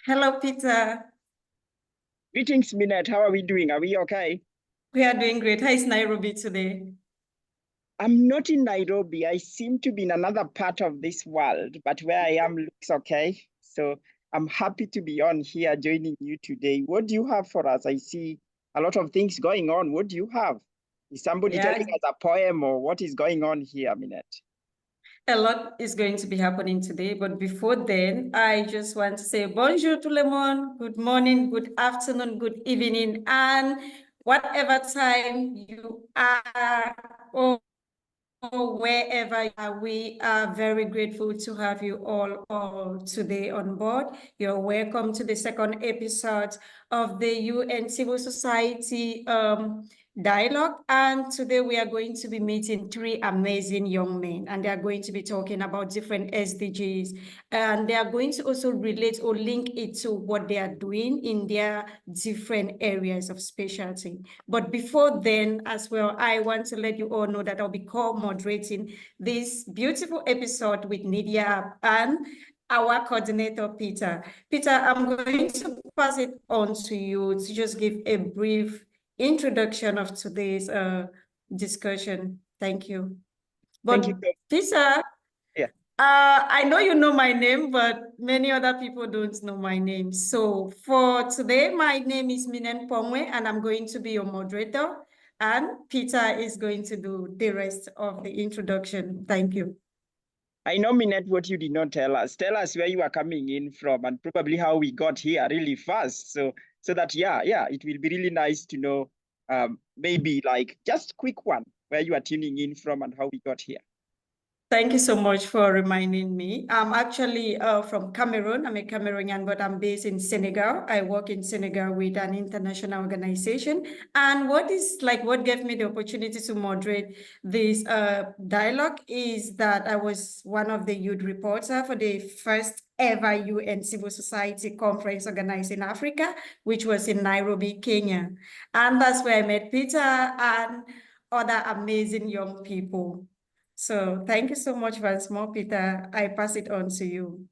Hello, Peter. Greetings, Minette. How are we doing? Are we okay? We are doing great. How is Nairobi today? I'm not in Nairobi. I seem to be in another part of this world, but where I am looks okay. So I'm happy to be on here joining you today. What do you have for us? I see a lot of things going on. What do you have? Is somebody telling us a poem or what is going on here, Minette? A lot is going to be happening today, but before then, I just want to say bonjour tout le monde, good morning, good afternoon, good evening, and whatever time you are or wherever you are, we are very grateful to have you all today on board. You're welcome to the second episode of the UN Civil Society Dialogue. And today we are going to be meeting three amazing young men, and they are going to be talking about different SDGs. And they are going to also relate or link it to what they are doing in their different areas of specialty. But before then, as well, I want to let you all know that I'll be co-moderating this beautiful episode with Nidia and our coordinator, Peter. Peter, I'm going to pass it on to you to just give a brief introduction of today's discussion. Thank you. But Thank you. Peter, yeah. I know you know my name, but many other people don't know my name. So for today, my name is Minen Pongwe, and I'm going to be your moderator. And Peter is going to do the rest of the introduction. Thank you. I know, Minette, what you did not tell us. Tell us where you are coming in from and probably how we got here really fast. So that, it will be really nice to know, maybe like just quick one, where you are tuning in from and how we got here. Thank you so much for reminding me. I'm actually from Cameroon. I'm a Cameroonian, but I'm based in Senegal. I work in Senegal with an international organization. And what gave me the opportunity to moderate this dialogue is that I was one of the youth reporters for the first ever UN Civil Society conference organized in Africa, which was in Nairobi, Kenya. And that's where I met Peter and other amazing young people. So thank you so much once more, Peter. I pass it on to you.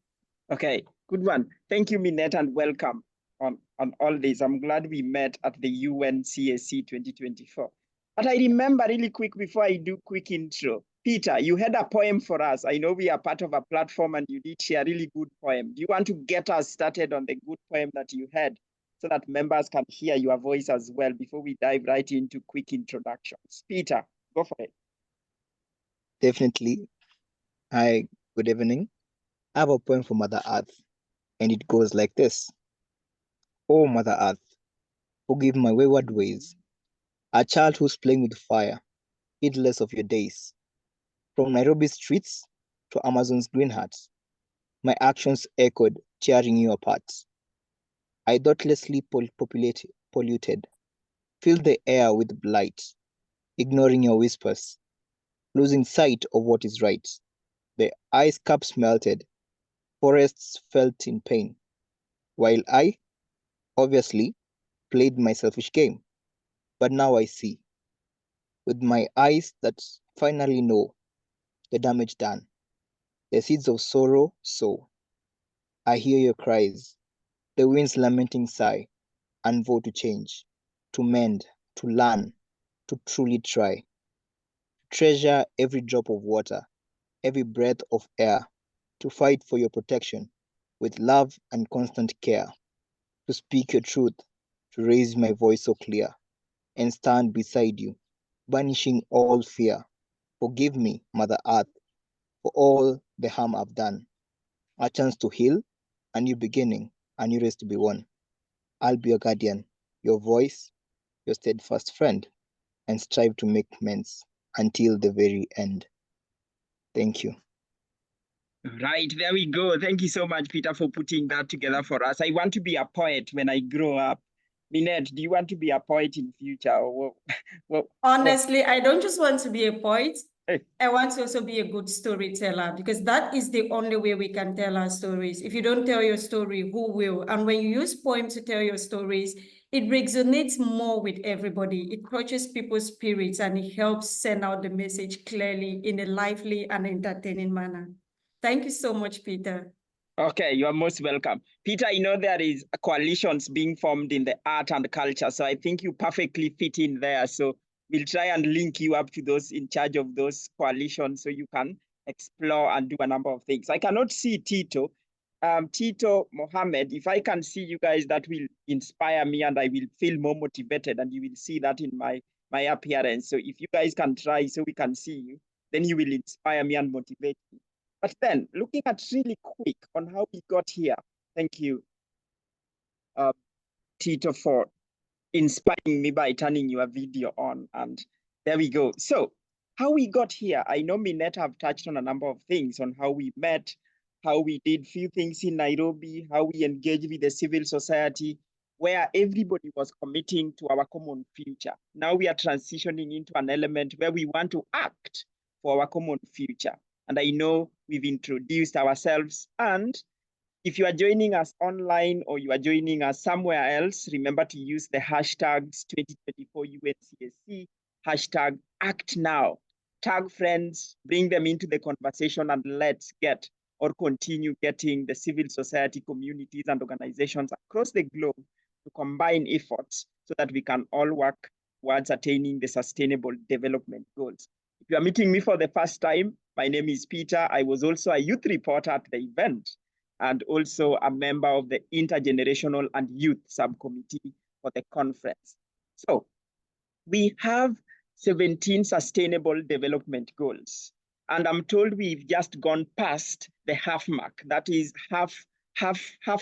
Okay, good one. Thank you, Minette, and welcome on all this. I'm glad we met at the UN CSC 2024. But I remember really quick before I do quick intro, Peter, you had a poem for us. I know we are part of a platform and you did share a really good poem. Do you want to get us started on the good poem that you had so that members can hear your voice as well before we dive right into quick introductions? Peter, go for it. Definitely. Hi, good evening. I have a poem for Mother Earth, and it goes like this. Oh, Mother Earth, forgive my wayward ways. A child who's playing with fire, heedless of your days. From Nairobi's streets to Amazon's green hearts, my actions echoed, tearing you apart. I thoughtlessly polluted, filled the air with blight, ignoring your whispers, losing sight of what is right. The ice caps melted, forests felt in pain, while I, obviously, played my selfish game. But now I see, with my eyes that finally know the damage done, the seeds of sorrow sow. I hear your cries, the wind's lamenting sigh, and vow to change, to mend, to learn, to truly try. Treasure every drop of water, every breath of air, to fight for your protection with love and constant care, to speak your truth, to raise my voice so clear, and stand beside you, banishing all fear. Forgive me, Mother Earth, for all the harm I've done. A chance to heal, a new beginning, a new race to be won. I'll be your guardian, your voice, your steadfast friend, and strive to make amends until the very end. Thank you. Right, there we go. Thank you so much, Peter, for putting that together for us. I want to be a poet when I grow up. Minette, do you want to be a poet in future? Or Honestly, I don't just want to be a poet. I want to also be a good storyteller, because that is the only way we can tell our stories. If you don't tell your story, who will? And when you use poems to tell your stories, it resonates more with everybody. It touches people's spirits and it helps send out the message clearly in a lively and entertaining manner. Thank you so much, Peter. Okay, you are most welcome. Peter, I know there is coalitions being formed in the art and culture, so I think you perfectly fit in there. So we'll try and link you up to those in charge of those coalitions so you can explore and do a number of things. I cannot see Tito. Tito, Mohammed, if I can see you guys, that will inspire me and I will feel more motivated, and you will see that in my appearance. So if you guys can try so we can see you, then you will inspire me and motivate me. But then, looking at really quick on how we got here, thank you, Tito, for inspiring me by turning your video on. And there we go. So, how we got here, I know Minette have touched on a number of things on how we met, how we did few things in Nairobi, how we engaged with the civil society, where everybody was committing to our common future. Now we are transitioning into an element where we want to act for our common future. And I know we've introduced ourselves. And if you are joining us online or you are joining us somewhere else, remember to use the hashtags 2024 UNCSC, hashtag act now. Tag friends, bring them into the conversation, and let's get or continue getting the civil society communities and organizations across the globe to combine efforts so that we can all work towards attaining the sustainable development goals. If you are meeting me for the first time, my name is Peter. I was also a youth reporter at the event and also a member of the Intergenerational and Youth Subcommittee for the conference. So we have 17 sustainable development goals. And I'm told we've just gone past the half mark, that is half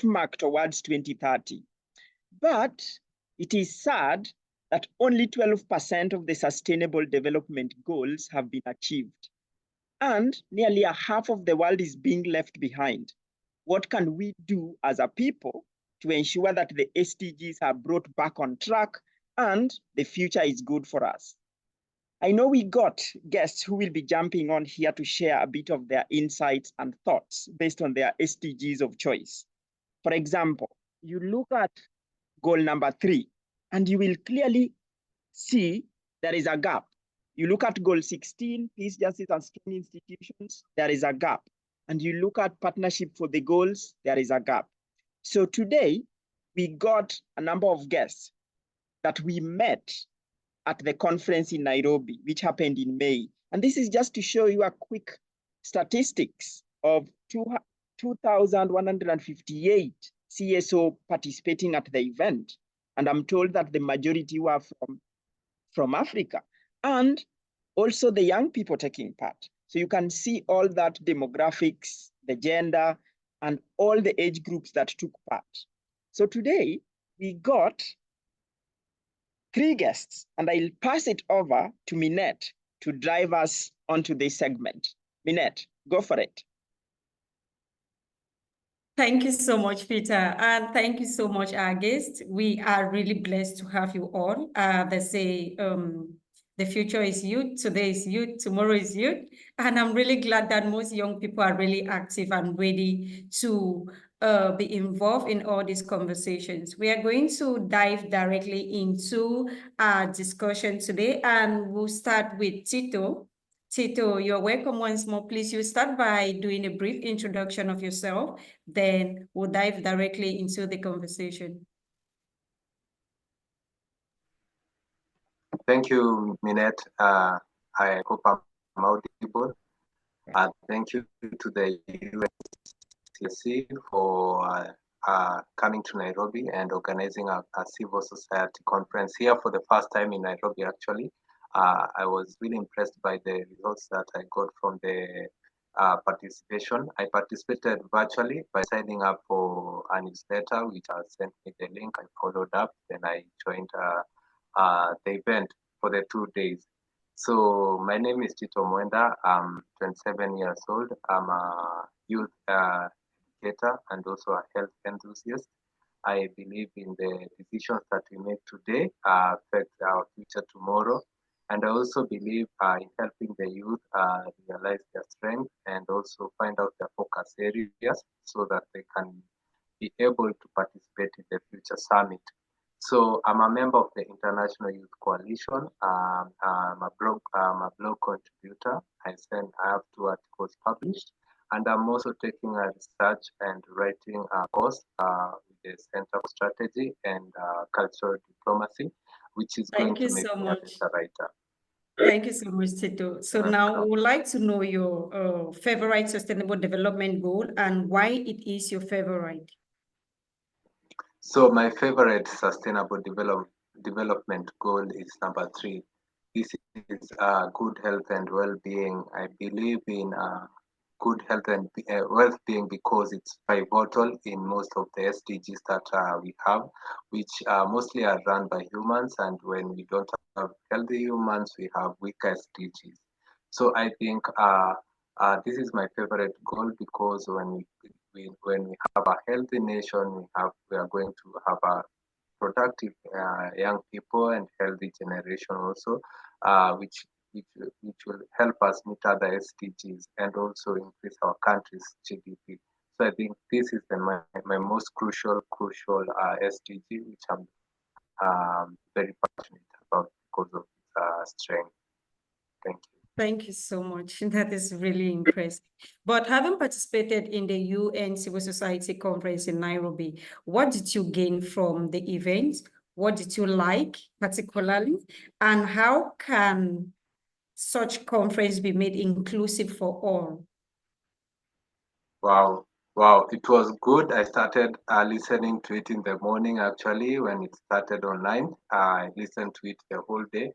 mark towards 2030. But it is sad that only 12% of the sustainable development goals have been achieved. And nearly a half of the world is being left behind. What can we do as a people to ensure that the SDGs are brought back on track and the future is good for us? I know we got guests who will be jumping on here to share a bit of their insights and thoughts based on their SDGs of choice. For example, you look at goal number 3, and you will clearly see there is a gap. You look at goal 16, peace, justice, and strong institutions, there is a gap. And you look at partnership for the goals, there is a gap. So today, we got a number of guests that we met at the conference in Nairobi, which happened in May. And this is just to show you a quick statistics of 2,158 CSO participating at the event. And I'm told that the majority were from Africa, and also the young people taking part. So you can see all that demographics, the gender, and all the age groups that took part. So today we got 3 guests, and I'll pass it over to Minette to drive us onto this segment. Minette, go for it. Thank you so much, Peter. And thank you so much, our guests. We are really blessed to have you all. They say the future is youth, today is youth, tomorrow is youth. And I'm really glad that most young people are really active and ready to be involved in all these conversations. We are going to dive directly into our discussion today, and we'll start with Tito. Tito, you're welcome once more. Please, you start by doing a brief introduction of yourself, then we'll dive directly into the conversation. Thank you, Minette. I hope I'm audible. Thank you to the UNCSC for coming to Nairobi and organizing a civil society conference here for the first time in Nairobi, actually. I was really impressed by the results that I got from the participation. I participated virtually by signing up for a newsletter, which sent me the link. I followed up, then I joined the event for the 2 days. So my name is Tito Mwenda. I'm 27 years old. I'm a youth educator and also a health enthusiast. I believe in the decisions that we make today affect our future tomorrow. And I also believe in helping the youth realize their strength and also find out their focus areas so that they can be able to participate in the future summit. So I'm a member of the International Youth Coalition. I'm a blog contributor. I have 2 articles published, and I'm also taking a research and writing a course with the Center for Strategy and Cultural Diplomacy, which is going Thank you to make so me a much. better writer. Thank you so much, Tito. So now we would like to know your favorite sustainable development goal and why it is your favorite. So my favorite sustainable development goal is number 3. This is good health and well-being. I believe in good health and well-being because it's pivotal in most of the SDGs that we have, which mostly are run by humans. And when we don't have healthy humans, we have weak SDGs. So I think this is my favorite goal because when we have a healthy nation, we are going to have a productive young people and healthy generation also, which will help us meet other SDGs and also increase our country's GDP. So I think this is my most crucial SDG, which I'm very passionate about because of its strength. Thank you. Thank you so much. That is really impressive. But having participated in the UN Civil Society Conference in Nairobi, what did you gain from the event? What did you like particularly? And how can such conference be made inclusive for all? Wow, wow, it was good. I started listening to it in the morning actually when it started online. I listened to it the whole day.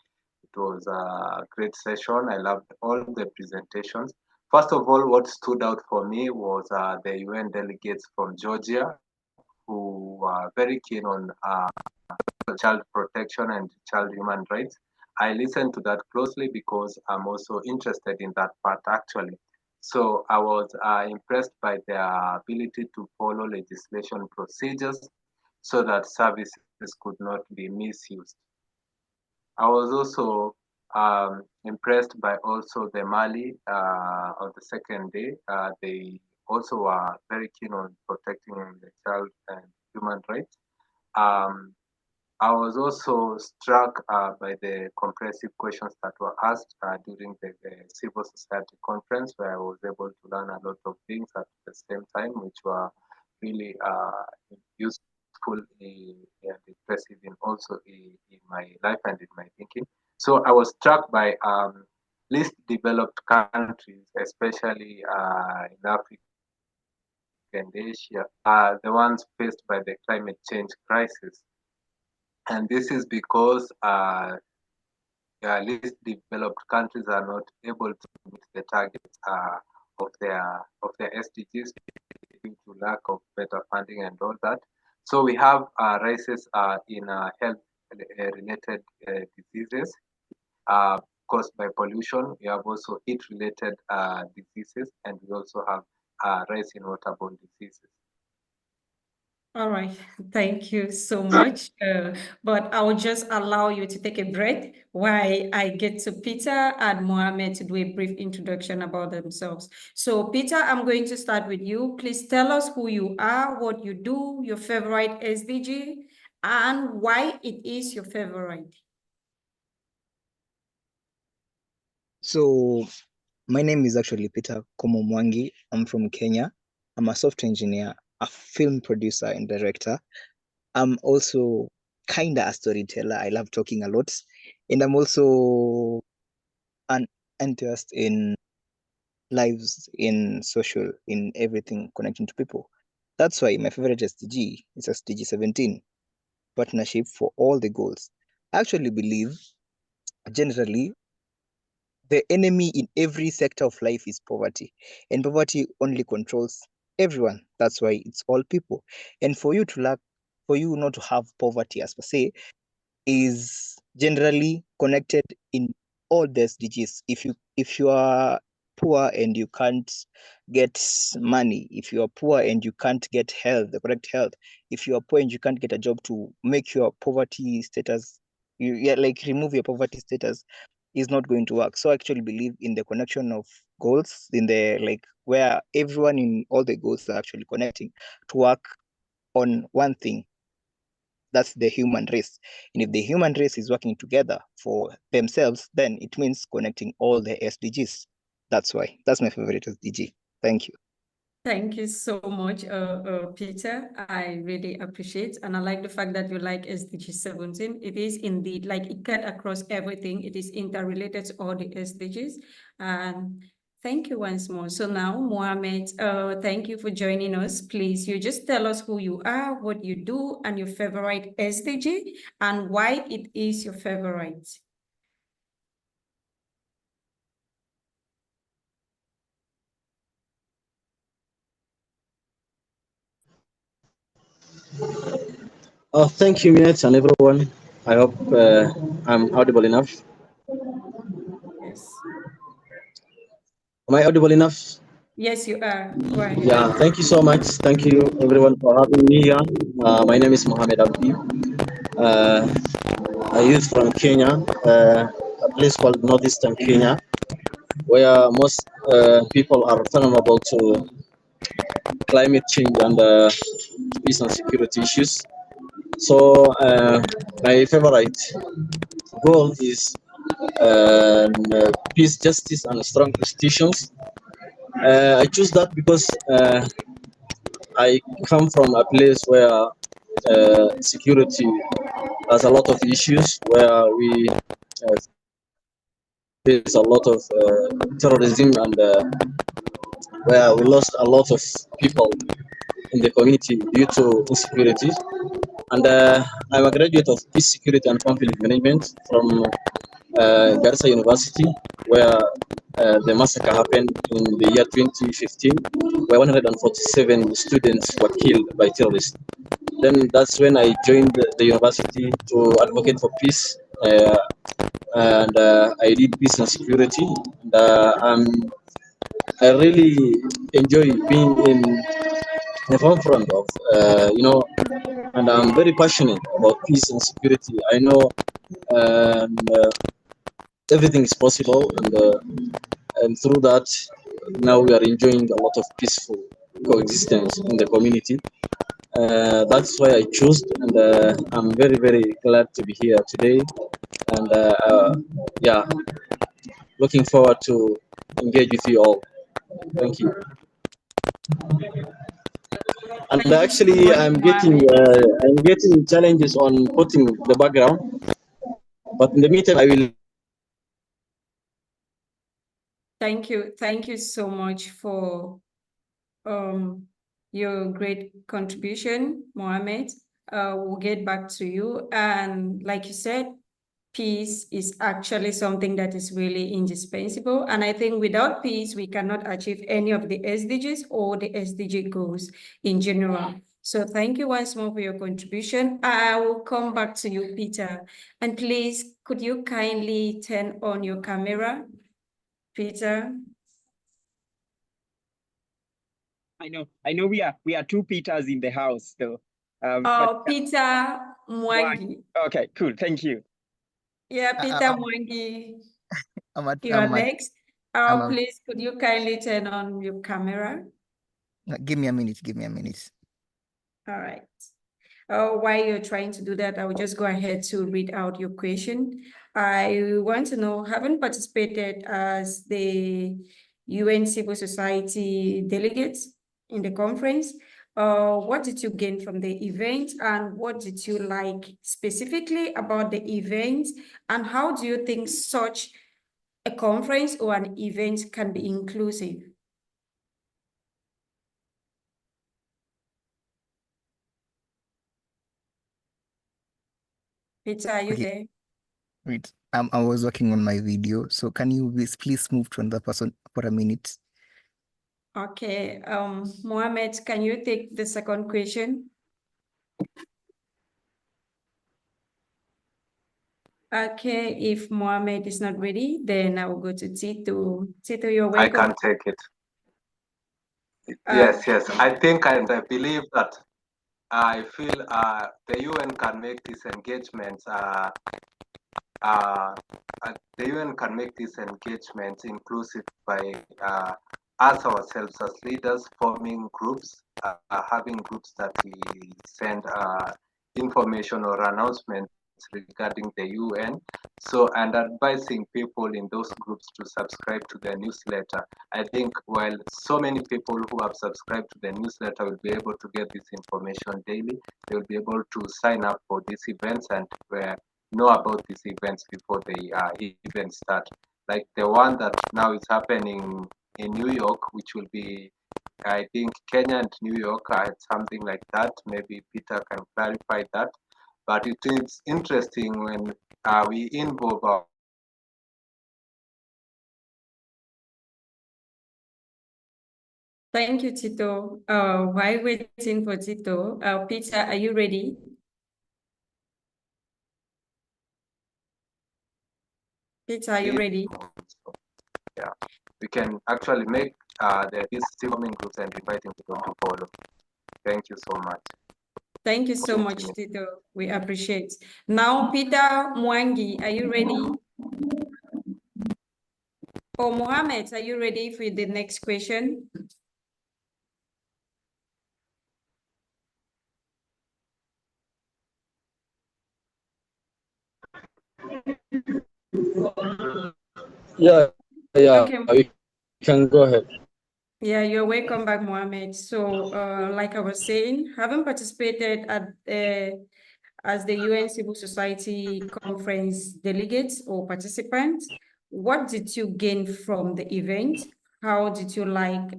It was a great session. I loved all the presentations. First of all, what stood out for me was the UN delegates from Georgia who were very keen on child protection and child human rights. I listened to that closely because I'm also interested in that part actually. So I was impressed by their ability to follow legislation procedures so that services could not be misused. I was also impressed by also the Mali on the second day. They also were very keen on protecting the child and human rights. Um, I was also struck by the comprehensive questions that were asked during the civil society conference, where I was able to learn a lot of things at the same time, which were really useful and impressive in also in my life and in my thinking. So I was struck by least developed countries, especially in Africa and Asia, are the ones faced by the climate change crisis. And this is because least developed countries are not able to meet the targets of their SDGs due to lack of better funding and all that. So we have rises in health related diseases caused by pollution. We have also heat related diseases, and we also have rise in waterborne diseases. All right, thank you so much. But I will just allow you to take a break while I get to Peter and Mohammed to do a brief introduction about themselves. So Peter, I'm going to start with you. Please tell us who you are, what you do, your favorite SDG, and why it is your favorite. So my name is actually Peter Komomwangi. I'm from Kenya. I'm a software engineer, a film producer and director. I'm also kind of a storyteller. I love talking a lot. And I'm also an enthusiast in lives, in social, in everything connecting to people. That's why my favorite SDG is SDG 17, partnership for all the goals. I actually believe generally the enemy in every sector of life is poverty, and poverty only controls everyone. That's why it's all people. And for you not to have poverty as per se, is generally connected in all the SDGs. If you are poor and you can't get money, if you are poor and you can't get health, the correct health, if you are poor and you can't get a job to make your poverty status, like remove your poverty status, is not going to work. So I actually believe in the connection of goals, in the like where everyone in all the goals are actually connecting to work on one thing. That's the human race. And if the human race is working together for themselves, then it means connecting all the SDGs. That's why. That's my favorite SDG. Thank you. Thank you so much, Peter. I really appreciate, and I like the fact that you like SDG 17. It is indeed like it cut across everything. It is interrelated to all the SDGs. And thank you once more. So now, Mohammed, thank you for joining us. Please, you just tell us who you are, what you do, and your favorite SDG, and why it is your favorite. Oh, thank you, Minette, and everyone. I hope I'm audible enough. Yes. Am I audible enough? Yes, you are. Go ahead. Yeah, thank you so much. Thank you, everyone, for having me here. My name is Mohammed Abdi. I youth from Kenya, a place called Northeastern Kenya, where most people are vulnerable to climate change and peace and security issues. So, my favorite goal is peace, justice, and strong institutions. I choose that because I come from a place where security has a lot of issues, where we face a lot of terrorism, and where we lost a lot of people in the community due to insecurity. And I'm a graduate of peace, security, and conflict management from Garissa University, where the massacre happened in the year 2015, where 147 students were killed by terrorists. Then that's when I joined the university to advocate for peace, and I did peace and security. And, I really enjoy being in the forefront of, and I'm very passionate about peace and security. I know um, uh, everything is possible, and through that, now we are enjoying a lot of peaceful coexistence in the community. That's why I chose, and I'm very, very glad to be here today. And yeah, looking forward to engage with you all. Thank you. And Thank you so actually, much, Mohammed. I'm getting challenges on putting the background, but in the meantime, I will. Thank you so much for your great contribution, Mohammed. We'll get back to you. And like you said, peace is actually something that is really indispensable. And I think without peace, we cannot achieve any of the SDGs or the SDG goals in general. So thank you once more for your contribution. I will come back to you, Peter. And please, could you kindly turn on your camera, Peter? I know we are two Peters in the house though. Peter Mwangi. Okay, cool. Thank you. Yeah, Peter Mwangi, you are next. Please, could you kindly turn on your camera? Give me a minute. Give me a minute. All right. While you're trying to do that, I will just go ahead to read out your question. I want to know, having participated as the UN Civil Society delegates in the conference, what did you gain from the event, and what did you like specifically about the event, and how do you think such a conference or an event can be inclusive? Peter, are you there? Wait, I was working on my video, so can you please move to another person for a minute? Okay, Mohammed, can you take the second question? Okay, if Mohammed is not ready, then I will go to Tito. Tito, you're I welcome. can take it. Yes, yes. I think and I believe that I feel the UN can make these engagements the UN can make these engagements inclusive by us ourselves as leaders forming groups, having groups that we send information or announcements regarding the UN. So, and advising people in those groups to subscribe to the newsletter. I think while so many people who have subscribed to the newsletter will be able to get this information daily, they will be able to sign up for these events and know about these events before they even start. Like the one that now is happening in New York, which will be, I think, Kenya and New York, something like that. Maybe Peter can clarify that. But it is interesting when we involve our Thank you, Tito. While waiting for Tito, Peter, are you ready? Peter, are you ready? Yeah, we can actually make these forming groups and inviting people to follow. Thank you so much. Thank you so much, Tito. We appreciate. Now, Peter Mwangi, are you ready? Or Mohammed, are you ready for the next question? Yeah, Okay. we can go ahead. Yeah, you're welcome back, Mohammed. So, like I was saying, having participated at as the UN Civil Society Conference delegates or participants, what did you gain from the event? How did you like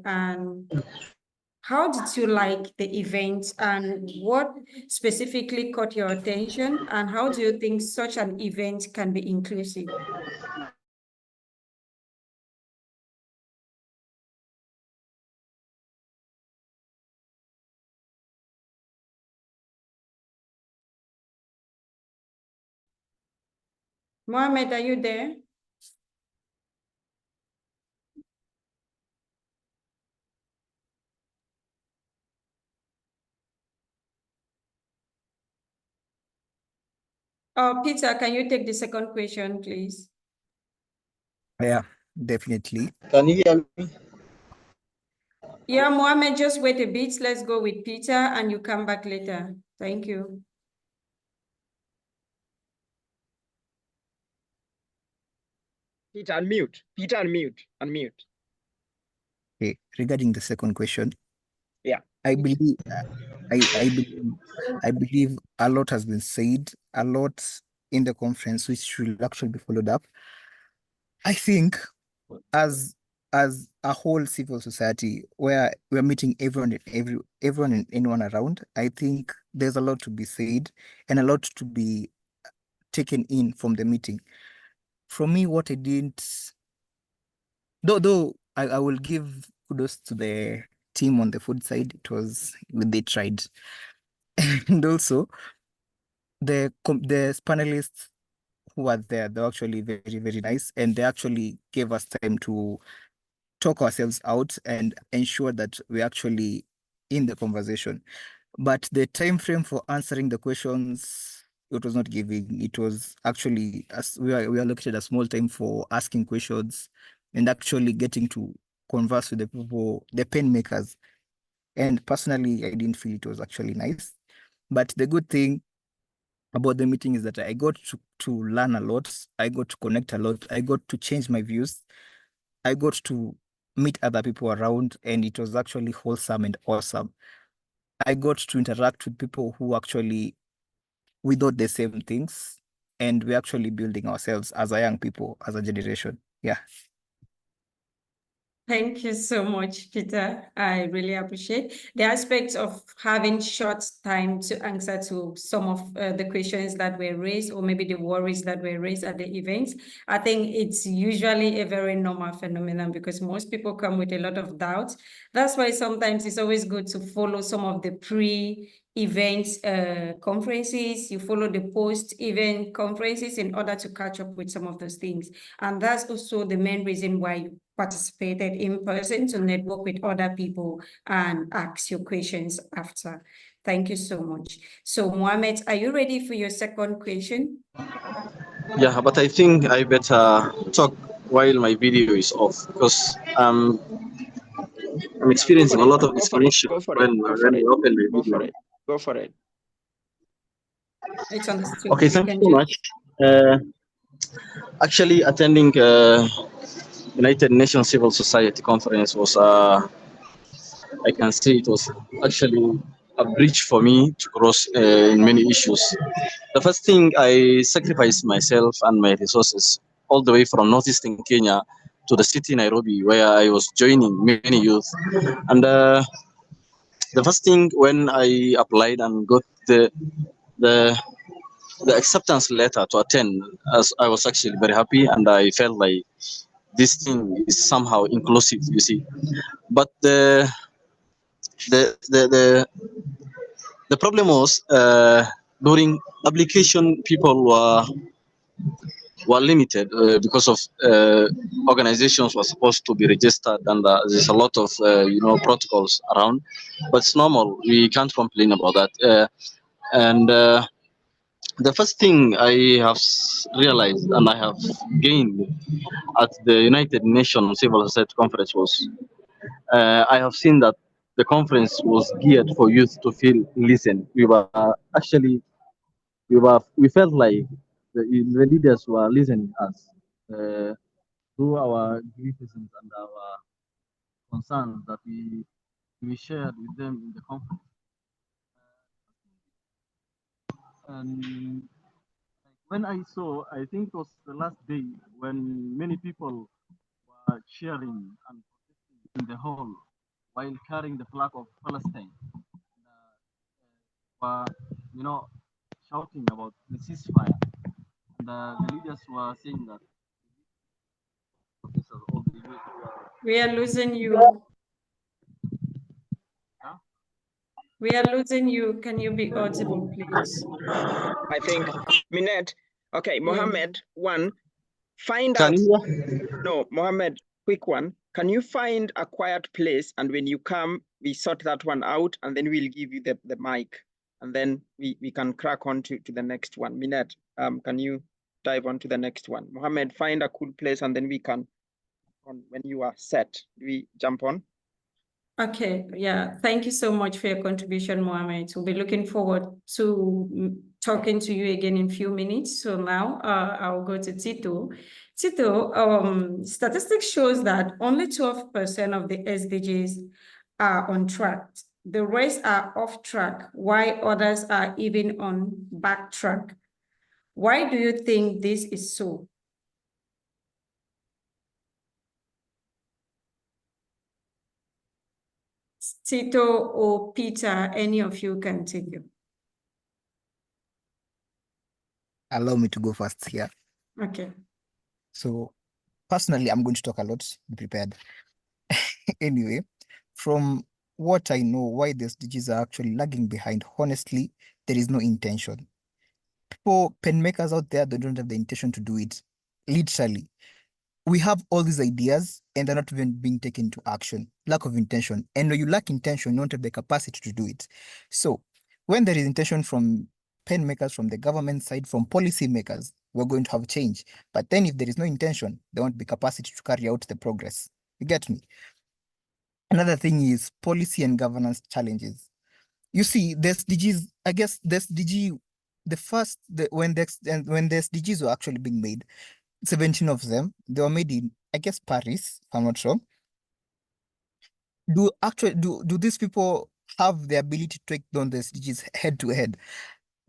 the event, and what specifically caught your attention, and how do you think such an event can be inclusive? Mohammed, are you there? Peter, can you take the second question, please? Yeah, definitely. Can you hear me? Yeah, Mohammed, just wait a bit. Let's go with Peter and you come back later. Thank you. Peter, unmute. Peter, unmute. Unmute. Okay, regarding the second question, Yeah. I believe I believe a lot has been said, a lot in the conference which should actually be followed up. I think as a whole civil society where we're meeting everyone and anyone around, I think there's a lot to be said and a lot to be taken in from the meeting. From me, what I didn't, though I will give kudos to the team on the food side. They tried. And also the panelists who were there, they're actually very, very nice, and they actually gave us time to talk ourselves out and ensure that we're actually in the conversation. But the time frame for answering the questions, it was not giving. It was actually, as we allocated a small time for asking questions and actually getting to converse with the people, the pen makers. And personally, I didn't feel it was actually nice. But the good thing about the meeting is that I got to learn a lot. I got to connect a lot. I got to change my views. I got to meet other people around, and it was actually wholesome and awesome. I got to interact with people who actually, we thought the same things, and we're actually building ourselves as a young people, as a generation. Yeah. Thank you so much, Peter. I really appreciate the aspect of having short time to answer to some of the questions that were raised, or maybe the worries that were raised at the events. I think it's usually a very normal phenomenon because most people come with a lot of doubts. That's why sometimes it's always good to follow some of the pre-event conferences. You follow the post-event conferences in order to catch up with some of those things. And that's also the main reason why you participated in person, to network with other people and ask your questions after. Thank you so much. So Mohammed, are you ready for your second question? Yeah, but I think I better talk while my video is off because I'm Yeah, go experiencing for a it. lot of Go for it. disconnection Go for when it. Go for when it. I open my Go for video. it. Go for it. It's understood. Okay, You thank you can so just much. Uh, Actually, attending United Nations Civil Society Conference was I can say it was actually a bridge for me to cross in many issues. The first thing, I sacrificed myself and my resources all the way from northeastern Kenya to the city Nairobi, where I was joining many youth. And the first thing when I applied and got the the acceptance letter to attend, as I was actually very happy and I felt like this thing is somehow inclusive, you see. But the the problem was during application, people were limited because of organizations were supposed to be registered, and there's a lot of protocols around. But it's normal. We can't complain about that. And the first thing I have realized and I have gained at the United Nations Civil Society Conference was I have seen that the conference was geared for youth to feel listened. We were actually we felt like the leaders were listening us through our grievances and our concerns that we shared with them in the conference. And when I saw, I think it was the last day when many people were cheering and protesting in the hall while carrying the flag of Palestine. Were shouting about the ceasefire. And the leaders were saying that protesters all the youth were. we are losing you. Huh? We are losing you. Can you be audible, please? I think Minette. Okay, Mohammed, one, find Can out. you hear? No, Mohammed, quick one. Can you find a quiet place, and when you come, we sort that one out, and then we'll give you the mic, and then we can crack on to the next one. Minette, can you dive on to the next one? Mohammed, find a cool place, and then we can, when you are set, we jump on. Okay, yeah. Thank you so much for your contribution, Mohammed. We'll be looking forward to talking to you again in a few minutes. So now I'll go to Tito. Tito, statistics shows that only 12% of the SDGs are on track. The rest are off track, while others are even on back track. Why do you think this is so? Tito or Peter, any of you can take it. Allow me to go first here. Okay. So personally, I'm going to talk a lot. Be prepared. Anyway, from what I know, why the SDGs are actually lagging behind, honestly, there is no intention. People, pen makers out there, they don't have the intention to do it. Literally, we have all these ideas and they're not even being taken to action. Lack of intention. And when you lack intention, you don't have the capacity to do it. So when there is intention from pen makers, from the government side, from policy makers, we're going to have change. But then if there is no intention, there won't be capacity to carry out the progress. You get me? Another thing is policy and governance challenges. You see, the SDGs, I guess the SDG, when the SDGs were actually being made, 17 of them, they were made in, I guess, Paris, if I'm not sure. Do these people have the ability to take down the SDGs head to head?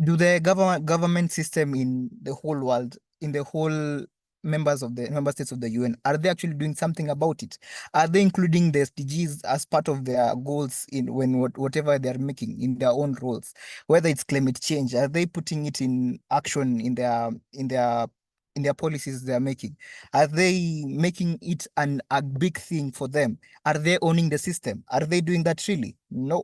Do the government system in the whole world, in the whole member states of the UN, are they actually doing something about it? Are they including the SDGs as part of their goals in whatever they're making in their own roles? Whether it's climate change, are they putting it in action in their policies they're making? Are they making it a big thing for them? Are they owning the system? Are they doing that really? No.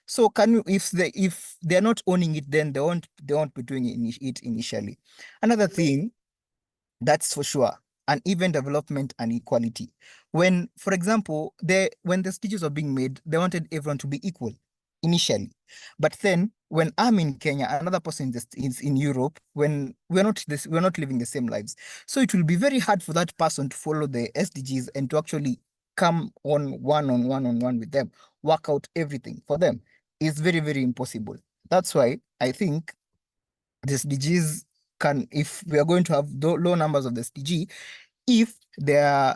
So can you, if they're not owning it, then they won't be doing it initially. Another thing, that's for sure, uneven development and equality. When, for example, when the stages were being made, they wanted everyone to be equal. initially. But then when I'm in Kenya, another person is in Europe, when we're not living the same lives. So it will be very hard for that person to follow the SDGs and to actually come on one with them, work out everything for them. It's very, very impossible. That's why I think the SDGs can, if we are going to have low numbers of the SDG, if we are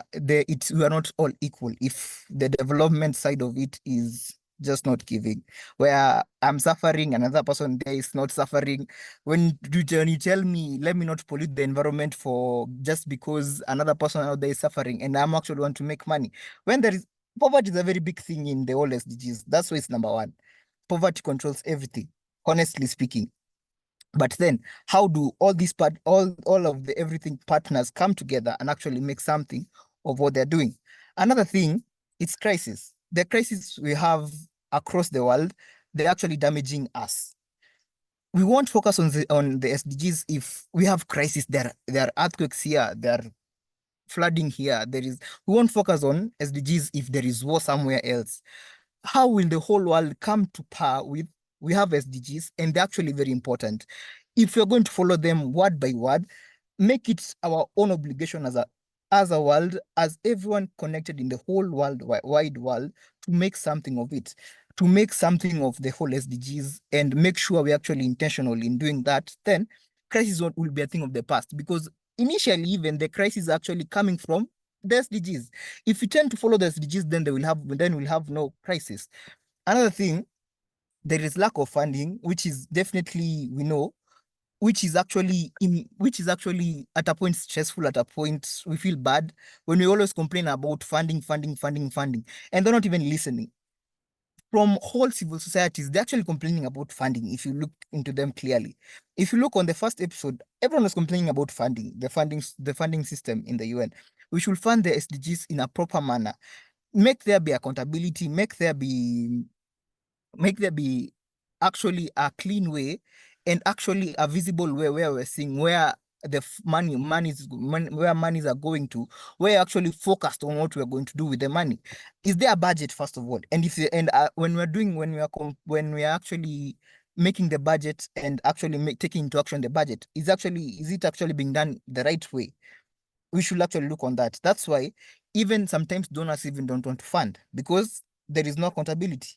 not all equal, if the development side of it is just not giving, where I'm suffering, another person there is not suffering. When you tell me, let me not pollute the environment for just because another person out there is suffering and I'm actually want to make money. When there is poverty is a very big thing in the whole SDGs. That's why it's number one. Poverty controls everything, honestly speaking. But then how do all these all of the everything partners come together and actually make something of what they're doing? Another thing, it's crisis. The crisis we have across the world, they're actually damaging us. We won't focus on the SDGs if we have crisis. There are earthquakes here, there are flooding here. We won't focus on SDGs if there is war somewhere else. How will the whole world come to par with, we have SDGs and they're actually very important. If you're going to follow them word by word, make it our own obligation as a world, as everyone connected in the whole wide world, to make something of it, to make something of the whole SDGs and make sure we're actually intentional in doing that. Then crisis will be a thing of the past, because initially even the crisis is actually coming from the SDGs. If we tend to follow the SDGs, then we'll have no crisis. Another thing, there is lack of funding, which is definitely, we know, which is actually at a point stressful, at a point we feel bad when we always complain about funding, and they're not even listening. From whole civil societies, they're actually complaining about funding. If you look into them clearly, if you look on the first episode, everyone was complaining about funding, the funding system in the UN. We should fund the SDGs in a proper manner. Make there be accountability. Make there be actually a clean way and actually a visible way where we're seeing where the where monies are going to, where actually focused on what we're going to do with the money. Is there a budget, first of all? And when we are actually making the budget and actually taking into action the budget, is it actually being done the right way? We should actually look on that. That's why even sometimes donors even don't want to fund, because there is no accountability.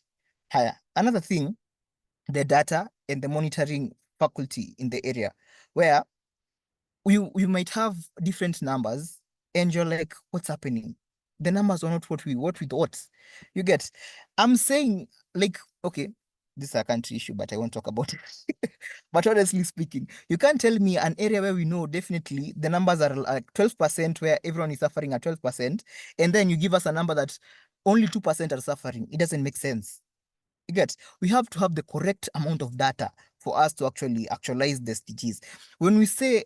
Higher. Another thing, the data and the monitoring faculty in the area, where we might have different numbers and you're like, what's happening? The numbers are not what we thought. You get, I'm saying, like, okay, this is a country issue, but I won't talk about it. But honestly speaking, you can't tell me an area where we know definitely the numbers are like 12%, where everyone is suffering at 12%, and then you give us a number that only 2% are suffering. It doesn't make sense. You get, we have to have the correct amount of data for us to actually actualize the SDGs. When we say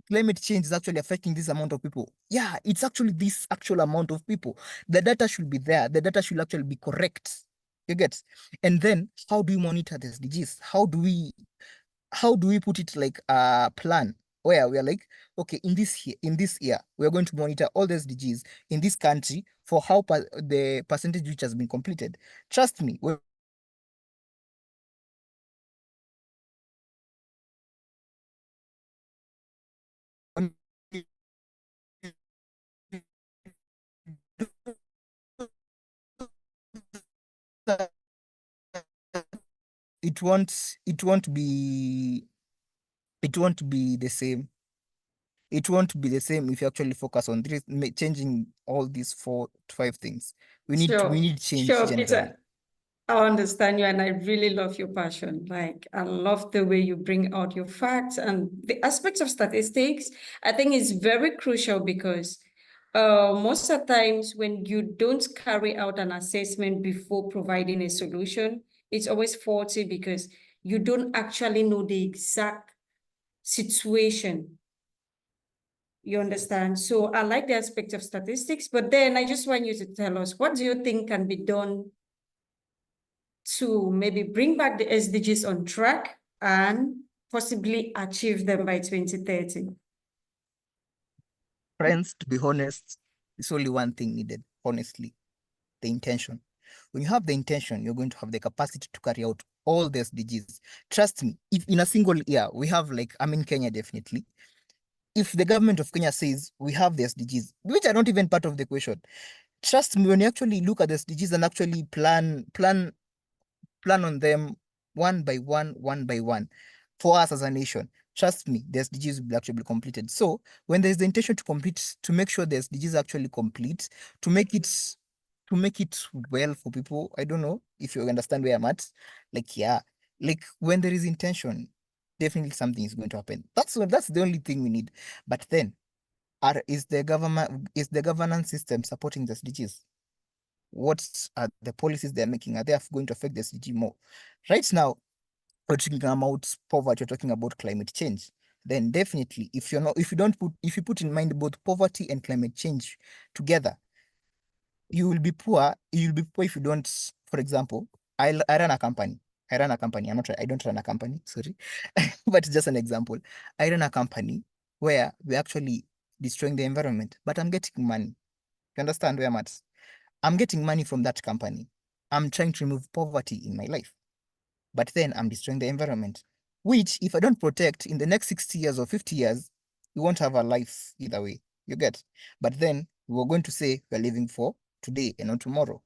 climate change is actually affecting this amount of people, yeah, it's actually this actual amount of people. The data should be there. The data should actually be correct. You get, and then how do we monitor the SDGs? How do we put it like a plan where we are like, okay, in this year, we are going to monitor all the SDGs in this country for how the percentage which has been completed. Trust me, it won't be the same. It won't be the same if you actually focus on changing all these 4 to 5 things. We need change Sure, generally. Peter. I understand you, and I really love your passion. Like, I love the way you bring out your facts and the aspects of statistics. I think it's very crucial because most of the times when you don't carry out an assessment before providing a solution, it's always faulty because you don't actually know the exact situation. You understand? So I like the aspect of statistics, but then I just want you to tell us, what do you think can be done to maybe bring back the SDGs on track and possibly achieve them by 2030? Friends, to be honest, it's only one thing needed, honestly, the intention. When you have the intention, you're going to have the capacity to carry out all the SDGs. Trust me, if in a single year, we have like, I'm in Kenya definitely. If the government of Kenya says we have the SDGs, which are not even part of the equation, trust me, when you actually look at the SDGs and actually plan on them one by one, for us as a nation, trust me, the SDGs will actually be completed. So when there's the intention to complete, to make sure the SDGs actually complete, to make it well for people, I don't know if you understand where I'm at. Like, yeah, like when there is intention, definitely something is going to happen. That's the only thing we need. But then, is the governance system supporting the SDGs? What are the policies they're making? Are they going to affect the SDG more? Right now, we're talking about poverty, you're talking about climate change. Then definitely, if you put in mind both poverty and climate change together, you will be poor. You'll be poor if you don't. For example, I run a company. I run a company. I don't run a company. Sorry, but just an example. I run a company where we're actually destroying the environment, but I'm getting money. You understand where I'm at? I'm getting money from that company. I'm trying to remove poverty in my life, but then I'm destroying the environment, which if I don't protect in the next 60 years or 50 years, we won't have a life either way. You get? But then we're going to say we're living for today and not tomorrow.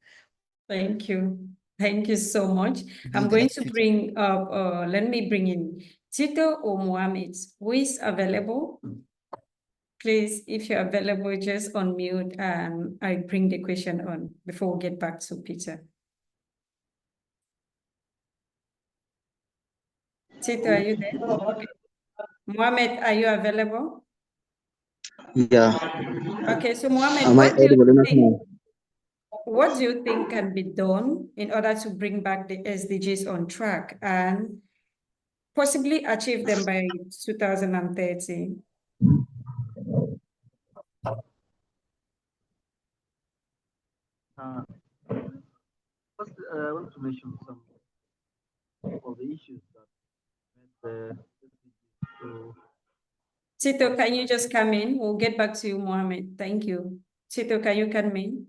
Thank you. Thank you so much. I'm Build the going next to future. bring up, let me bring in Tito or Mohammed, who is available. Please, if you're available, just unmute and I bring the question on before we get back to Peter. Tito, are you there? Okay. Mohammed, are you available? Yeah. Okay, so Mohammed, Am I what do you audible enough think? now? What do you think can be done in order to bring back the SDGs on track and possibly achieve them by 2030? First, I want to mention some of the issues that the so Tito, can you just come in? We'll get back to you, Mohammed. Thank you. Tito, can you come in?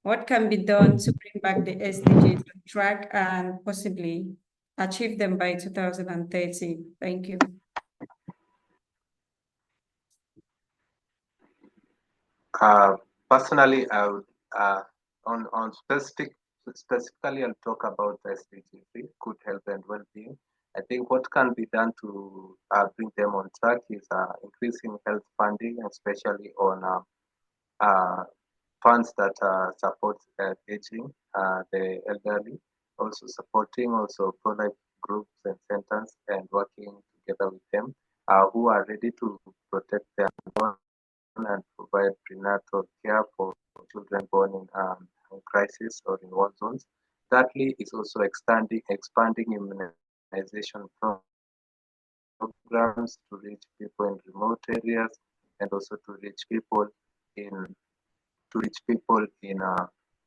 What can be done to bring back the SDGs on track and possibly achieve them by 2030? Thank you. Personally, I would on specifically, I'll talk about SDG3, good health and well-being. I think what can be done to bring them on track is increasing health funding, especially on funds that support aging, the elderly, also supporting pro-life groups and centers and working together with them who are ready to protect their own and provide prenatal care for children born in crisis or in war zones. Thirdly, is also expanding immunization programs to reach people in remote areas and also to reach people in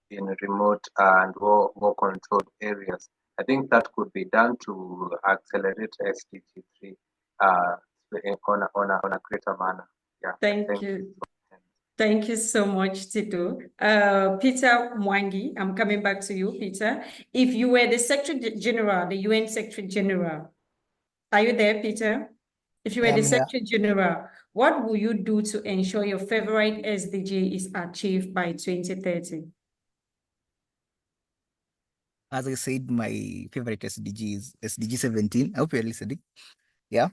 in remote and war controlled areas. I think that could be done to accelerate SDG3 on a greater manner. Yeah. Thank you. Thank you so much, Tito. Peter Mwangi, I'm coming back to you, Peter. If you were the Secretary General, the UN Secretary General, are you there, Peter? If you were the Secretary General, what will you do to ensure your favorite SDG is achieved by 2030? As I said, my favorite SDG is SDG 17. I hope you listening. Yeah,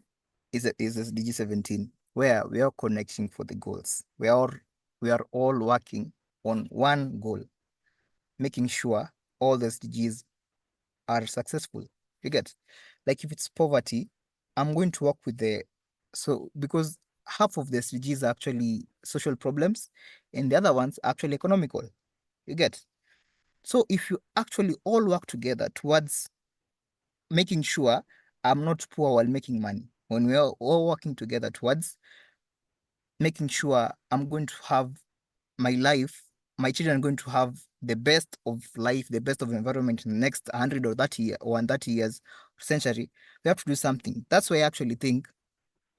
is SDG 17, where we are connecting for the goals. We are all working on one goal, making sure all the SDGs are successful. You get, like if it's poverty, I'm going to work with because half of the SDGs are actually social problems and the other ones are actually economical. You get. So if you actually all work together towards making sure I'm not poor while making money, when we are all working together towards making sure I'm going to have my life, my children are going to have the best of life, the best of environment in the next 100 or 30 years, century, we have to do something. That's why I actually think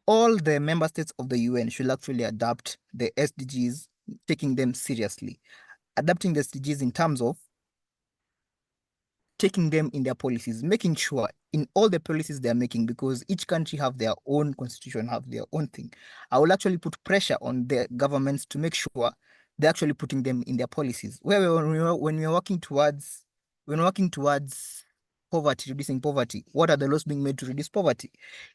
all the member states of the UN should actually adapt the SDGs, taking them seriously. Adapting the SDGs in terms of taking them in their policies, making sure in all the policies they're making, because each country have their own constitution, have their own thing. I will actually put pressure on the governments to make sure they're actually putting them in their policies. When we're working towards poverty, reducing poverty, what are the laws being made to reduce poverty?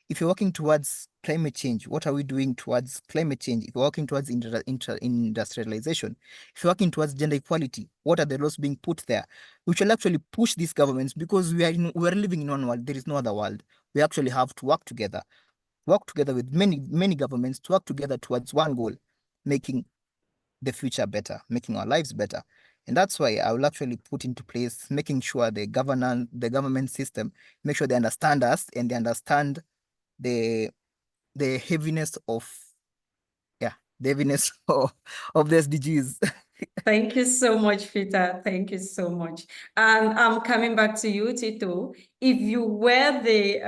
If you're working towards climate change, what are we doing towards climate change? If you're working towards industrialization, if you're working towards gender equality, what are the laws being put there? We shall actually push these governments, because we are living in one world. There is no other world. We actually have to work together with many governments to work together towards one goal, making the future better, making our lives better. And that's why I will actually put into place, making sure the government system, make sure they understand us and they understand the heaviness of the SDGs. Thank you so much, Peter. Thank you so much. And I'm coming back to you, Tito. If you were the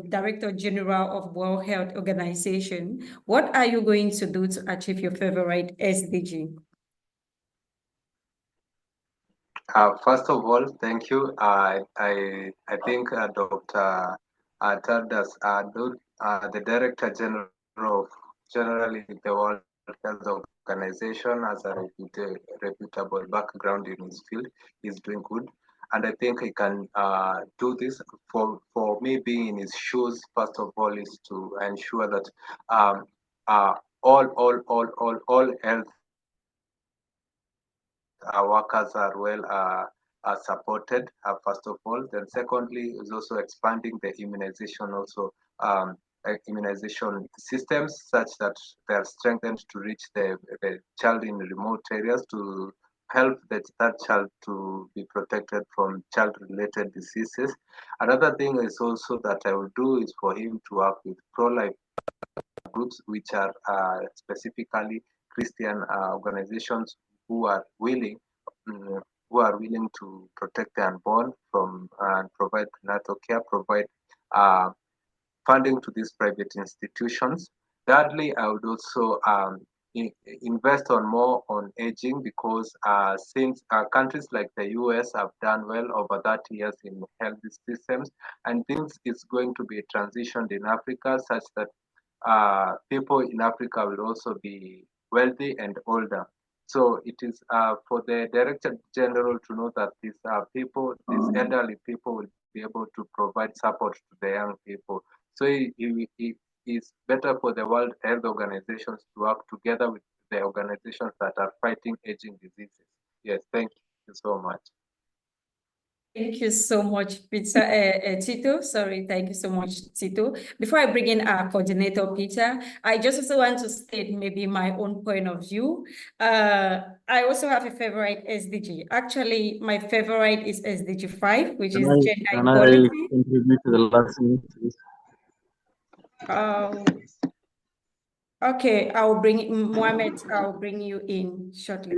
Director General of World Health Organization, what are you going to do to achieve your favorite SDG? First of all, thank you. I think Dr. Tardas, the Director General of generally the World Health Organization, has a reputable background in his field, is doing good. And I think he can do this. For me, being in his shoes, first of all, is to ensure that all health our workers are well are supported, first of all. Then secondly is also expanding the immunization immunization systems such that they are strengthened to reach the child in remote areas to help that child to be protected from child-related diseases. Another thing is also that I will do is for him to work with pro-life groups, which are specifically Christian organizations who are willing to protect the unborn from and provide prenatal care, provide funding to these private institutions. Thirdly, I would also invest more on aging, because since countries like the US have done well over 30 years in health systems, and things is going to be transitioned in Africa such that people in Africa will also be wealthy and older. So it is for the Director General to know that these elderly people will be able to provide support to the young people. So it is better for the World Health Organizations to work together with the organizations that are fighting aging diseases. Yes, thank you so much. Thank you so much, Peter, Tito. Sorry, thank you so much, Tito. Before I bring in our coordinator, Peter, I just also want to state maybe my own point of view. I also have a favorite SDG. Actually, my favorite is SDG 5, which is gender equality. I contribute to the last minute, please? Okay, Mohammed, I'll bring you in shortly.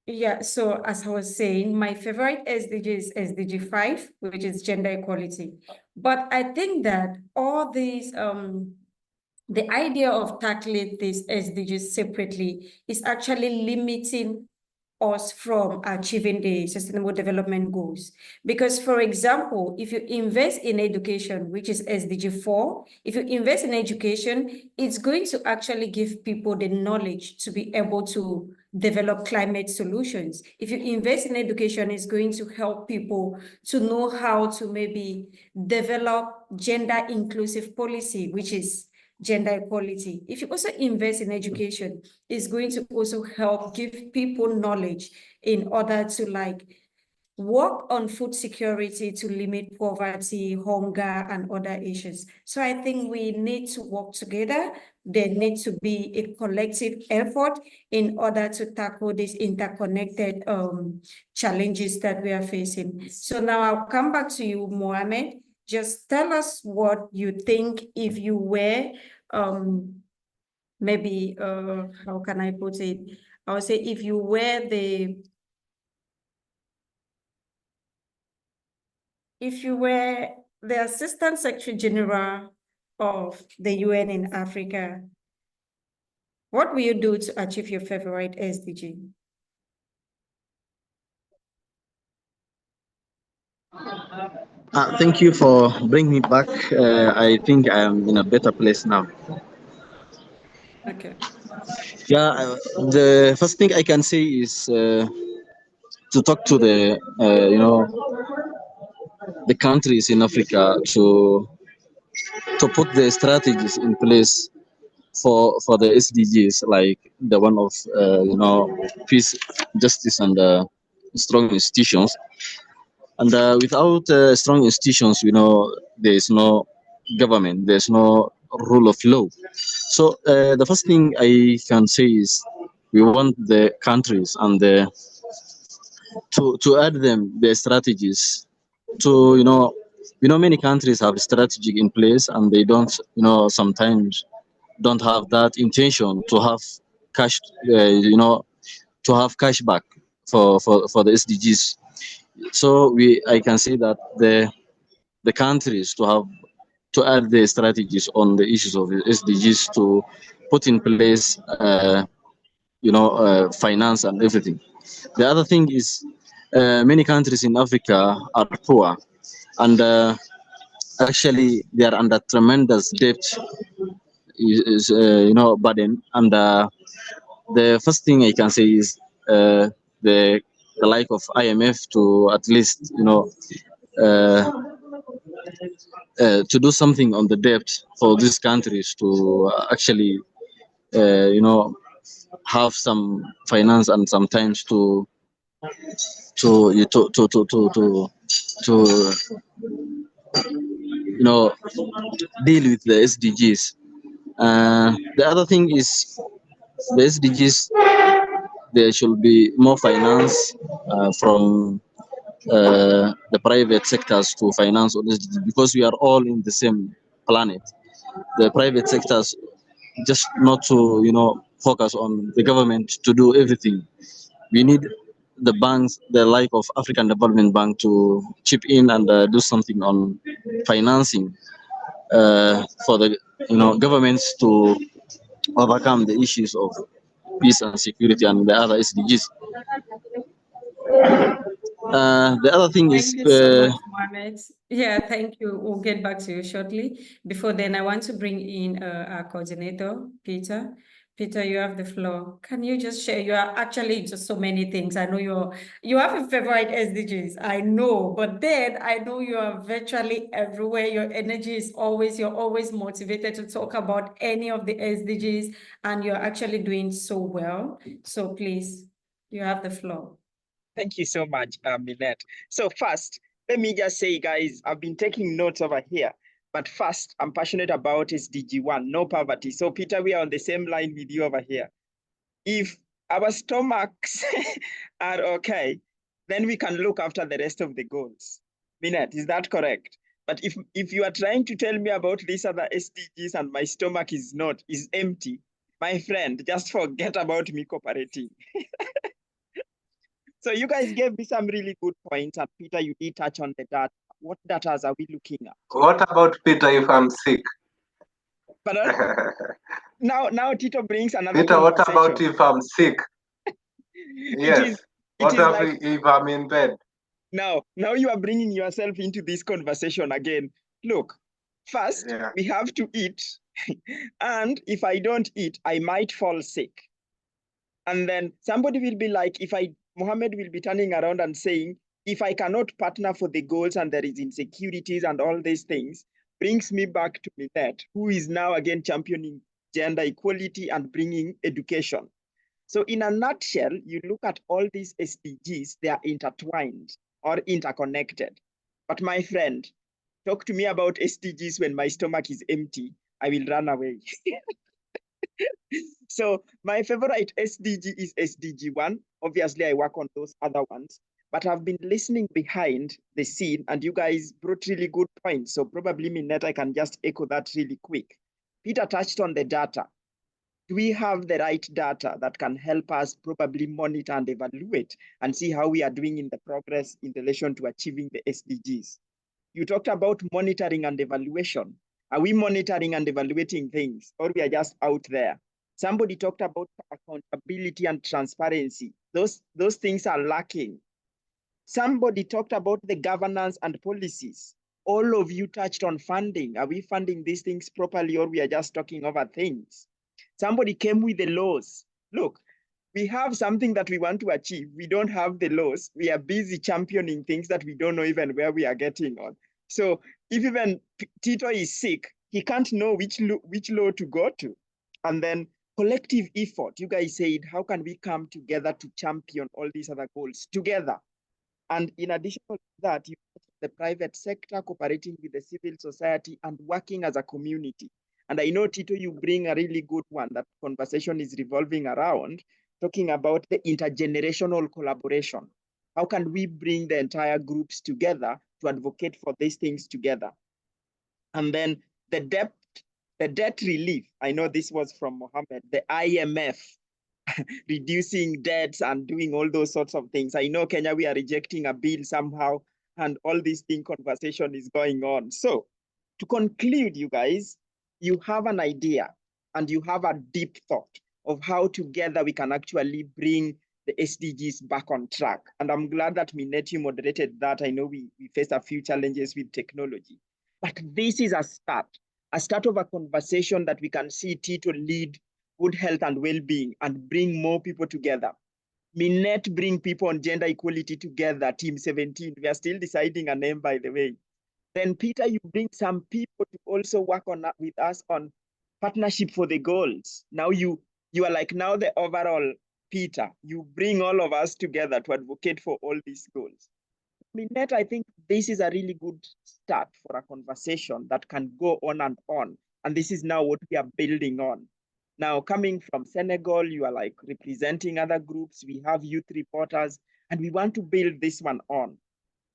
Yeah, so as I was saying, my favorite SDG is SDG 5, which is gender equality. But I think that all these, the idea of tackling these SDGs separately is actually limiting us from achieving the Sustainable Development Goals. Because, for example, if you invest in education, which is SDG 4, if you invest in education, it's going to actually give people the knowledge to be able to develop climate solutions. If you invest in education, it's going to help people to know how to maybe develop gender inclusive policy, which is gender equality. If you also invest in education, it's going to also help give people knowledge in order to work on food security to limit poverty, hunger, and other issues. So I think we need to work together. There needs to be a collective effort in order to tackle these interconnected challenges that we are facing. So now I'll come back to you, Mohammed. Just tell us what you think if you were maybe how can I put it? I would say if you were the Assistant Secretary General of the UN in Africa, what will you do to achieve your favorite SDG? Thank you for bringing me back. I think I am in a better place now. Okay. Yeah, the first thing I can say is to talk to the the countries in Africa to put the strategies in place for the SDGs, like the one of peace, justice, and strong institutions. And without strong institutions, there is no government, there's no rule of law. So the first thing I can say is we want the countries and to add them their strategies to many countries have strategy in place and they don't sometimes don't have that intention to have cash to have cash back for the SDGs. So I can say that the countries to have to add their strategies on the issues of the SDGs to put in place finance and everything. The other thing is many countries in Africa are poor and actually they are under tremendous debt burden. And the first thing I can say is the like of IMF to at least uh, to do something on the debt for these countries to actually have some finance and sometimes to to to to to to, to deal with the SDGs. The other thing is the SDGs. There should be more finance from the private sectors to finance all SDGs because we are all in the same planet. The private sectors just not to focus on the government to do everything. We need the banks, the like of African Development Bank, to chip in and do something on financing for the governments to overcome the issues of peace and security and the other SDGs. The other thing is Thank you so much, Mohammed. Yeah, thank you. We'll get back to you shortly. Before then, I want to bring in our coordinator, Peter. Peter, you have the floor. Can you just share? You are actually just so many things. I know you have a favorite SDGs. I know, but then I know you are virtually everywhere. Your energy is you're always motivated to talk about any of the SDGs, and you're actually doing so well. So please, you have the floor. Thank you so much, Minette. So first, let me just say, guys, I've been taking notes over here. But first, I'm passionate about SDG1, no poverty. So Peter, we are on the same line with you over here. If our stomachs are okay, then we can look after the rest of the goals. Minette, is that correct? But if you are trying to tell me about these other SDGs and my stomach is empty, my friend, just forget about me cooperating. So you guys gave me some really good points, and Peter, you did touch on the data. What data are we looking at? What about Peter if I'm sick? But now Tito brings another Peter, what conversation. about if I'm sick? Yes. What if I'm in bed? Now you are bringing yourself into this conversation again. Look, first, we have to eat. And if I don't eat, I might fall sick. And then somebody will be like, Mohammed will be turning around and saying, if I cannot partner for the goals and there is insecurities and all these things, brings me back to Minette, who is now again championing gender equality and bringing education. So in a nutshell, you look at all these SDGs, they are intertwined or interconnected. But my friend, talk to me about SDGs when my stomach is empty, I will run away. So my favorite SDG is SDG1. Obviously, I work on those other ones, but I've been listening behind the scene and you guys brought really good points. So probably Minette, I can just echo that really quick. Peter touched on the data. Do we have the right data that can help us probably monitor and evaluate and see how we are doing in the progress in relation to achieving the SDGs? You talked about monitoring and evaluation. Are we monitoring and evaluating things, or we are just out there? Somebody talked about accountability and transparency. Those things are lacking. Somebody talked about the governance and policies. All of you touched on funding. Are we funding these things properly, or we are just talking over things? Somebody came with the laws. Look, we have something that we want to achieve. We don't have the laws. We are busy championing things that we don't know even where we are getting on. So if even Tito is sick, he can't know which law to go to. And then collective effort. You guys said, how can we come together to champion all these other goals together? And in addition to that, you have the private sector cooperating with the civil society and working as a community. And I know, Tito, you bring a really good one that conversation is revolving around, talking about the intergenerational collaboration. How can we bring the entire groups together to advocate for these things together? And then the debt relief. I know this was from Mohammed, the IMF, reducing debts and doing all those sorts of things. I know Kenya, we are rejecting a bill somehow, and all this thing conversation is going on. So to conclude, you guys, you have an idea and you have a deep thought of how together we can actually bring the SDGs back on track. And I'm glad that Minette, you moderated that. I know we face a few challenges with technology, but this is a start of a conversation that we can see Tito lead good health and well-being and bring more people together. Minette bring people on gender equality together, Team 17. We are still deciding a name, by the way. Then Peter, you bring some people to also work on with us on partnership for the goals. Now you are like now the overall Peter. You bring all of us together to advocate for all these goals. Minette, I think this is a really good start for a conversation that can go on. And this is now what we are building on. Now, coming from Senegal, you are like representing other groups. We have youth reporters, and we want to build this one on.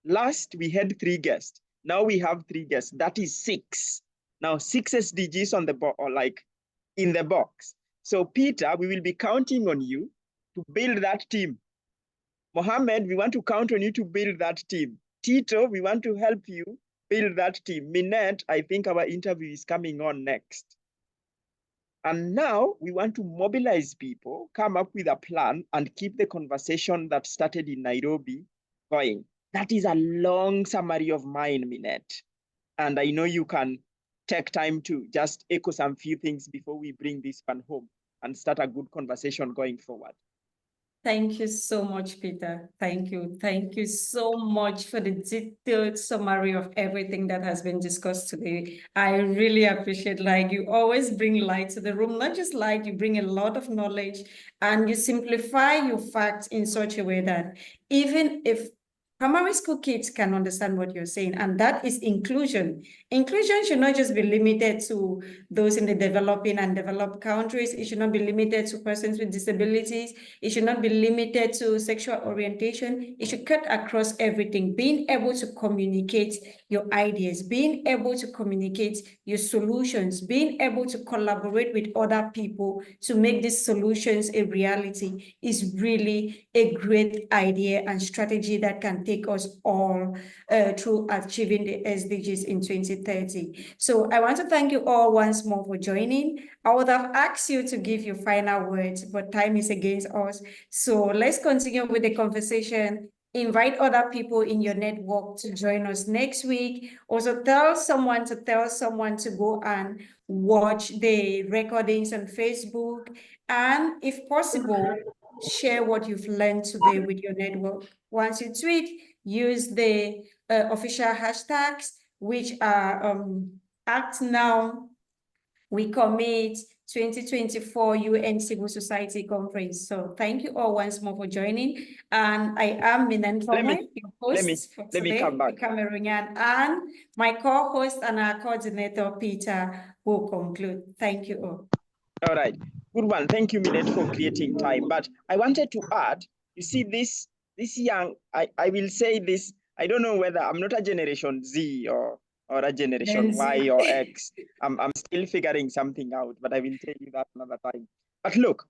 Last, we had 3 guests. Now we have 3 guests. That is 6. Now, 6 SDGs on the or like in the box. So, Peter, we will be counting on you to build that team. Mohammed, we want to count on you to build that team. Tito, we want to help you build that team. Minette, I think our interview is coming on next. And now we want to mobilize people, come up with a plan, and keep the conversation that started in Nairobi going. That is a long summary of mine, Minette. And I know you can take time to just echo some few things before we bring this one home and start a good conversation going forward. Thank you so much, Peter. Thank you. Thank you so much for the detailed summary of everything that has been discussed today. I really appreciate, like, you always bring light to the room, not just light, you bring a lot of knowledge and you simplify your facts in such a way that even if primary school kids can understand what you're saying, and that is inclusion. Inclusion should not just be limited to those in the developing and developed countries. It should not be limited to persons with disabilities. It should not be limited to sexual orientation. It should cut across everything. Being able to communicate your ideas, being able to communicate your solutions, being able to collaborate with other people to make these solutions a reality is really a great idea and strategy that can take us all through achieving the SDGs in 2030. So I want to thank you all once more for joining. I would have asked you to give your final words, but time is against us. So let's continue with the conversation. Invite other people in your network to join us next week. Also tell someone to go and watch the recordings on Facebook. And if possible, share what you've learned today with your network. Once you tweet, use the official hashtags, which are Act Now, We Commit 2024 UN Civil Society Conference. So thank you all once more for joining. And I am Minette, your host for today, the Cameroonian, and my co-host and our coordinator, Peter, will conclude. Thank you all. All right, good one. Thank you, Minette, for creating time. But I wanted to add, you see, this young, I will say this, I don't know whether I'm not a Generation Z or a Generation Y or X. I'm still figuring something out, but I will tell you that another time. But look,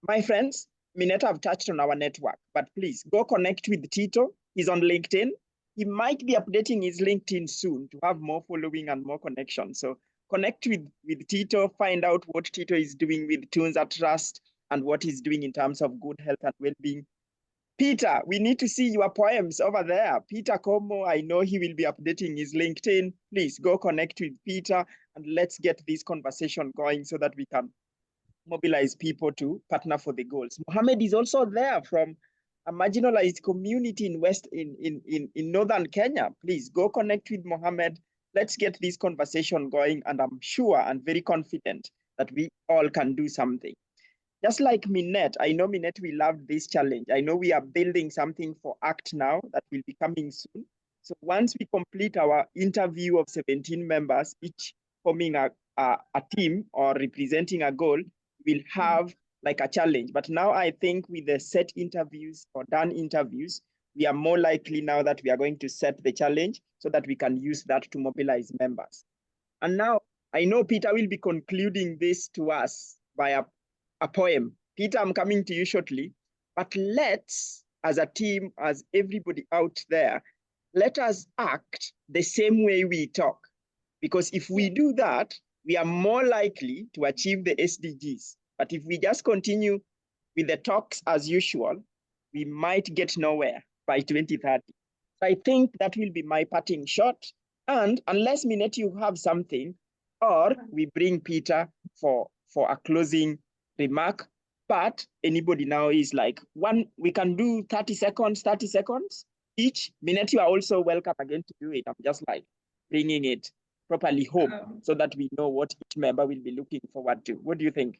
my friends, Minette have touched on our network, but please go connect with Tito. He's on LinkedIn. He might be updating his LinkedIn soon to have more following and more connection. So connect with Tito, find out what Tito is doing with Tunes at Trust and what he's doing in terms of good health and well-being. Peter, we need to see your poems over there. Peter Como, I know he will be updating his LinkedIn. Please go connect with Peter and let's get this conversation going so that we can mobilize people to partner for the goals. Mohammed is also there from a marginalized community in northern Kenya. Please go connect with Mohammed. Let's get this conversation going, and I'm sure and very confident that we all can do something. Just like Minette, I know Minette, we love this challenge. I know we are building something for ACT now that will be coming soon. So once we complete our interview of 17 members, each forming a team or representing a goal, we'll have like a challenge. But now I think with the set interviews or done interviews, we are more likely now that we are going to set the challenge so that we can use that to mobilize members. And now I know Peter will be concluding this to us by a poem. Peter, I'm coming to you shortly, but let's, as a team, as everybody out there, let us act the same way we talk. Because if we do that, we are more likely to achieve the SDGs. But if we just continue with the talks as usual, we might get nowhere by 2030. So I think that will be my parting shot. And unless Minette, you have something, or we bring Peter for a closing remark, but anybody now is like we can do 30 seconds each. Minette, you are also welcome again to do it. I'm just like bringing it properly home so that we know what each member will be looking forward to. What do you think?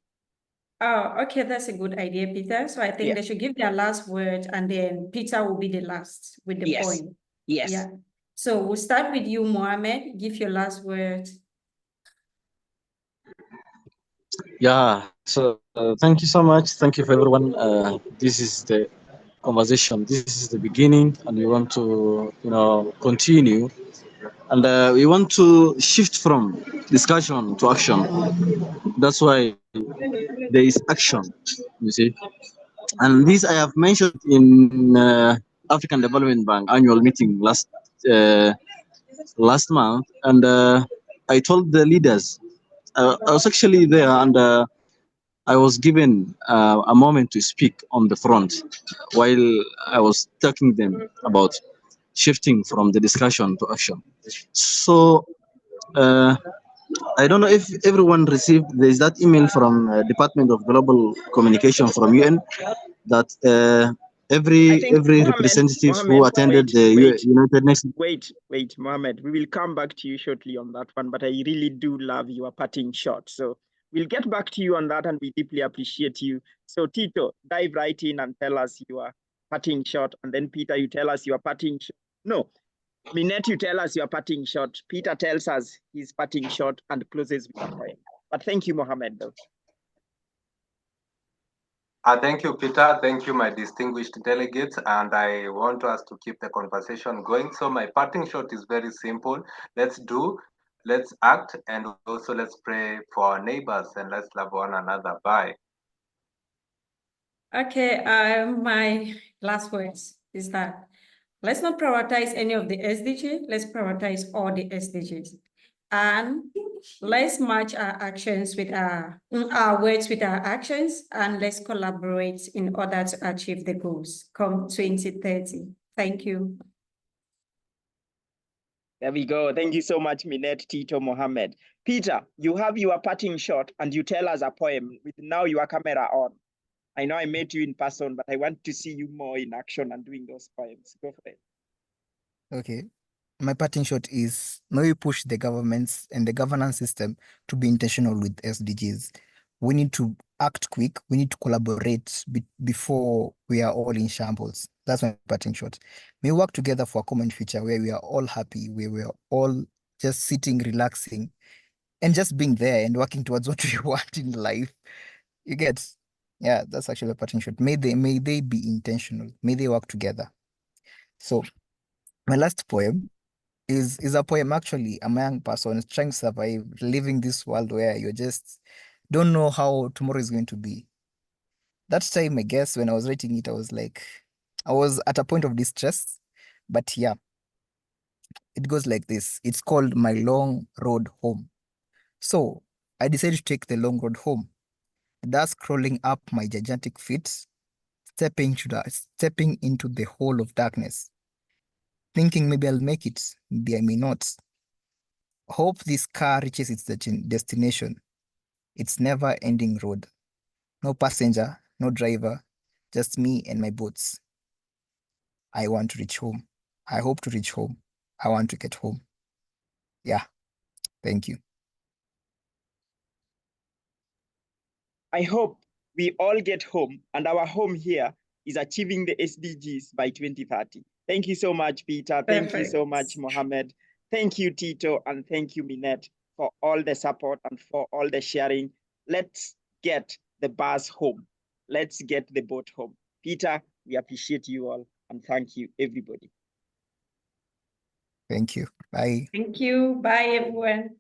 Oh, okay, that's a good idea, Peter. So I think they should give their last word and then Peter will be the last with the poem. Yes. Yeah. So we'll start with you, Mohammed. Give your last word. Yeah, so thank you so much. Thank you for everyone. This is the conversation. This is the beginning, and we want to, continue. And we want to shift from discussion to action. That's why there is action, you see. And this I have mentioned in African Development Bank annual meeting last month, and I told the leaders. I was actually there, and I was given a moment to speak on the front while I was talking them about shifting from the discussion to action. So I don't know if everyone received. There's that email from Department of Global Communication from UN that every Mohammed, representative who attended the United Nations. Wait, Mohammed. We will come back to you shortly on that one, but I really do love your parting shot. So we'll get back to you on that, and we deeply appreciate you. So Tito, dive right in and tell us your parting shot, and then Peter, you tell us your parting shot. No, Minette, you tell us your parting shot. Peter tells us his parting shot and closes with a poem. But thank you, Mohammed, though. Thank you, Peter. Thank you, my distinguished delegates. And I want us to keep the conversation going. So my parting shot is very simple. Let's act, and also let's pray for our neighbors, and let's love one another. Bye. Okay, my last words is that let's not prioritize any of the SDG. Let's prioritize all the SDGs. And let's match our actions with our words with our actions, and let's collaborate in order to achieve the goals come 2030. Thank you. There we go. Thank you so much, Minette, Tito, Mohammed. Peter, you have your parting shot and you tell us a poem with now your camera on. I know I met you in person, but I want to see you more in action and doing those poems. Go for it. Okay. My parting shot is now we push the governments and the governance system to be intentional with SDGs. We need to act quick. We need to collaborate before we are all in shambles. That's my parting shot. May we work together for a common future where we are all happy, where we are all just sitting, relaxing, and just being there and working towards what we want in life. You get? Yeah, that's actually a parting shot. May they be intentional. May they work together. So my last poem is a poem actually. I'm a young person trying to survive, living this world where you just don't know how tomorrow is going to be. That time, I guess, when I was writing it, I was at a point of distress. But yeah, it goes like this. It's called My Long Road Home. So I decided to take the long road home. Thus crawling up my gigantic feet, stepping into the hole of darkness, thinking maybe I'll make it, maybe I may not. Hope this car reaches its destination. It's never-ending road. No passenger, no driver, just me and my boots. I want to reach home. I hope to reach home. I want to get home. Yeah, thank you. I hope we all get home, and our home here is achieving the SDGs by 2030. Thank you so much, Peter. Thank you so much, Mohammed. Thank you, Tito, and thank you, Minette, for all the support and for all the sharing. Let's get the bus home. Let's get the boat home. Peter, we appreciate you all, and thank you, everybody. Thank you. Bye. Thank you. Bye, everyone.